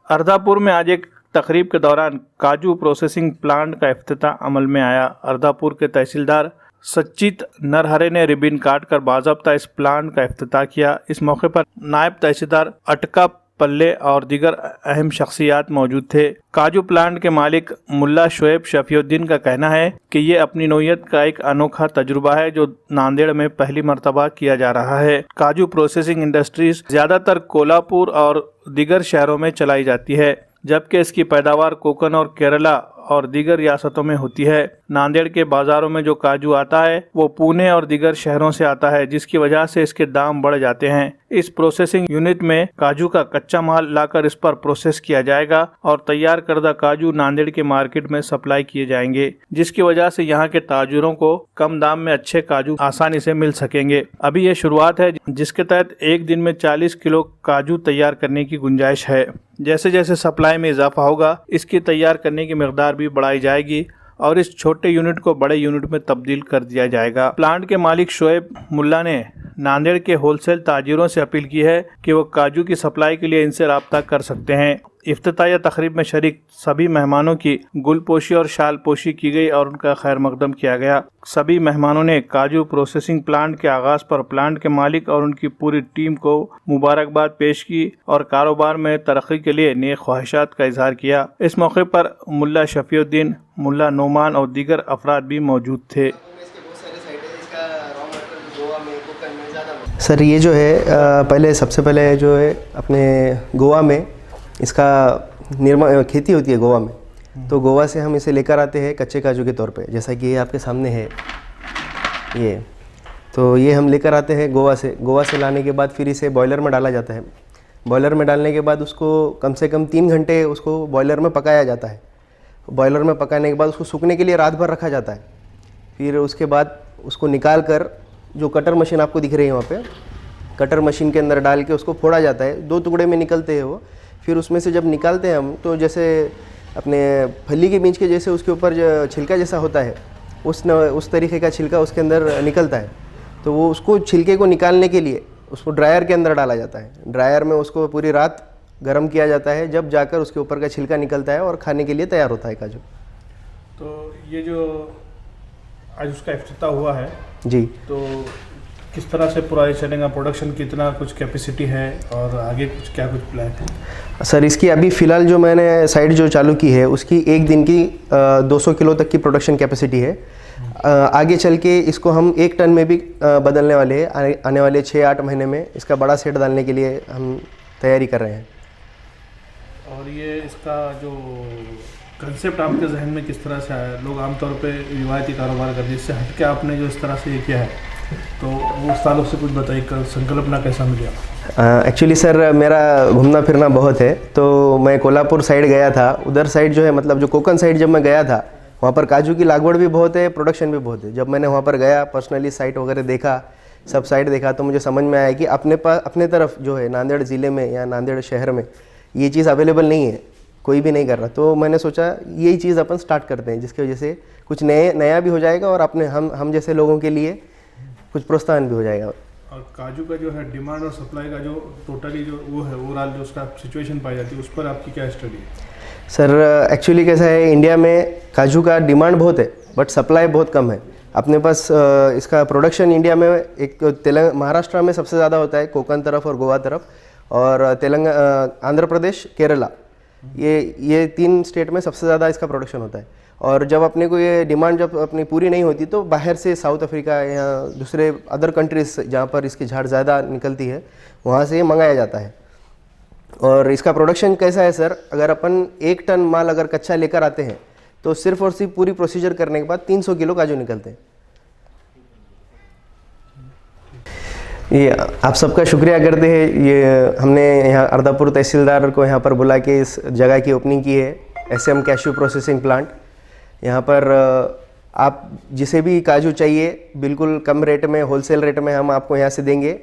अर्धापुर में आज एक तकरीब के दौरान काजू प्रोसेसिंग प्लांट का इफ्तिताह अमल में आया। अर्धापुर के तहसीलदार सच्चित नरहरे ने रिबन काटकर बाज़ाब्ता इस प्लांट का इफ्तिताह किया। इस मौके पर नायब तहसीलदार अटका पल्ले और दीगर अहम शख्सियात मौजूद थे। काजू प्लांट के मालिक मुल्ला शोएब शफीउद्दीन का कहना है कि ये अपनी नौइयत का एक अनोखा तजुर्बा है जो नांदेड़ में पहली मर्तबा किया जा रहा है। काजू प्रोसेसिंग इंडस्ट्रीज ज्यादातर कोल्हापुर और दीगर शहरों में चलाई जाती है, जबकि इसकी पैदावार कोकन और केरला और दीगर रियासतों में होती है। नांदेड़ के बाजारों में जो काजू आता है वो पुणे और दीगर शहरों से आता है, जिसकी वजह से इसके दाम बढ़ जाते हैं। इस प्रोसेसिंग यूनिट में काजू का कच्चा माल लाकर इस पर प्रोसेस किया जाएगा और तैयार करदा काजू नांदेड़ के मार्केट में सप्लाई किए जाएंगे, जिसकी वजह से यहाँ के ताजुरों को कम दाम में अच्छे काजू आसानी से मिल सकेंगे। अभी ये शुरुआत है, जिसके तहत एक दिन में 40 किलो काजू तैयार करने की गुंजाइश है। जैसे जैसे सप्लाई में इजाफा होगा, इसकी तैयार करने की मिकदार भी बढ़ाई जाएगी और इस छोटे यूनिट को बड़े यूनिट में तब्दील कर दिया जाएगा। प्लांट के मालिक शोएब मुल्ला ने नांदेड़ के होलसेल ताजिरों से अपील की है कि वो काजू की सप्लाई के लिए इनसे राब्ता कर सकते हैं। इफ्तिताहिया तकरीब में शरीक सभी मेहमानों की गुलपोशी और शाल पोशी की गई और उनका खैर मकदम किया गया। सभी मेहमानों ने काजू प्रोसेसिंग प्लांट के आगाज़ पर प्लांट के मालिक और उनकी पूरी टीम को मुबारकबाद पेश की और कारोबार में तरक्की के लिए नेक ख्वाहिशात का इजहार किया। इस मौके पर मुल्ला शफीउद्दीन, मुल्ला नोमान और दीगर अफराद भी मौजूद थे। सर, ये जो है सबसे पहले जो है अपने गोवा में इसका खेती होती है गोवा में, तो गोवा से हम इसे लेकर आते हैं कच्चे काजू के तौर पे, जैसा कि ये आपके सामने है। ये हम लेकर आते हैं गोवा से लाने के बाद फिर इसे बॉयलर में डाला जाता है। बॉयलर में डालने के बाद उसको कम से कम 3 घंटे उसको बॉयलर में पकाया जाता है। बॉयलर में पकाने के बाद उसको सूखने के लिए रात भर रखा जाता है। फिर उसके बाद उसको निकाल कर जो कटर मशीन आपको दिख रही है वहाँ पे, कटर मशीन के अंदर डाल के उसको फोड़ा जाता है। 2 टुकड़े में निकलते हैं वो। फिर उसमें से जब निकालते हैं हम, तो जैसे अपने फली के बीज के जैसे उसके ऊपर जो छिलका जैसा होता है, उस तरीके का छिलका उसके अंदर निकलता है। तो वो उसको छिलके को निकालने के लिए उसको ड्रायर के अंदर डाला जाता है। ड्रायर में उसको पूरी रात गर्म किया जाता है, जब जाकर उसके ऊपर का छिलका निकलता है और खाने के लिए तैयार होता है काजू। तो ये जो आज उसका इफ्तिताह हुआ है जी, तो किस तरह से पूरा चलेगा, प्रोडक्शन कितना कुछ कैपेसिटी है और आगे क्या कुछ प्लान है? सर, इसकी अभी फ़िलहाल जो मैंने साइट जो चालू की है उसकी एक दिन की 200 किलो तक की प्रोडक्शन कैपेसिटी है। आगे चल के इसको हम 1 टन में भी बदलने वाले हैं। आने वाले 6-8 महीने में इसका बड़ा सेट डालने के लिए हम तैयारी कर रहे हैं। और ये इसका जो कंसेप्ट आपके जहन में किस तरह से आया? लोग आमतौर पे रिवायती कारोबार करते हैं, इससे हट के आपने जो इस तरह से ये किया है, तो वो सालों से कुछ बताइए, संकल्पना कैसा मिला? एक्चुअली सर, मेरा घूमना फिरना बहुत है, तो मैं कोल्हापुर साइड गया था। उधर साइड जो है, मतलब जो कोकन साइड जब मैं गया था, वहाँ पर काजू की लागवड़ भी बहुत है, प्रोडक्शन भी बहुत है। जब मैंने वहाँ पर गया, पर्सनली साइट वगैरह देखा, सब साइट देखा, तो मुझे समझ में आया कि अपने तरफ जो है नांदेड़ ज़िले में या नांदेड़ शहर में ये चीज़ अवेलेबल नहीं है, कोई भी नहीं कर रहा। तो मैंने सोचा यही चीज़ अपन स्टार्ट करते हैं, जिसकी वजह से कुछ नया भी हो जाएगा और अपने हम जैसे लोगों के लिए कुछ प्रोत्साहन भी हो जाएगा। और काजू का जो है डिमांड और सप्लाई का जो टोटली जो वो है ओवरऑल जो उसका सिचुएशन पाई जाती है, उस पर आपकी क्या स्टडी है? सर, एक्चुअली कैसा है, इंडिया में काजू का डिमांड बहुत है बट सप्लाई बहुत कम है। अपने पास इसका प्रोडक्शन इंडिया में एक महाराष्ट्र में सबसे ज़्यादा होता है, कोकन तरफ और गोवा तरफ, और आंध्र प्रदेश, केरला, ये 3 स्टेट में सबसे ज़्यादा इसका प्रोडक्शन होता है। और जब अपने को ये डिमांड जब अपनी पूरी नहीं होती, तो बाहर से साउथ अफ्रीका या दूसरे अदर कंट्रीज जहाँ पर इसकी झाड़ ज़्यादा निकलती है, वहाँ से मंगाया जाता है। और इसका प्रोडक्शन कैसा है सर, अगर अपन 1 टन माल अगर कच्चा लेकर आते हैं, तो सिर्फ और सिर्फ पूरी प्रोसीजर करने के बाद 300 किलो काजू निकलते हैं। ये आप सबका शुक्रिया करते हैं। ये हमने यहाँ अर्धापुर तहसीलदार को यहाँ पर बुला के इस जगह की ओपनिंग की है, SM कैशू प्रोसेसिंग प्लांट। यहाँ पर आप जिसे भी काजू चाहिए बिल्कुल कम रेट में, होलसेल रेट में हम आपको यहाँ से देंगे।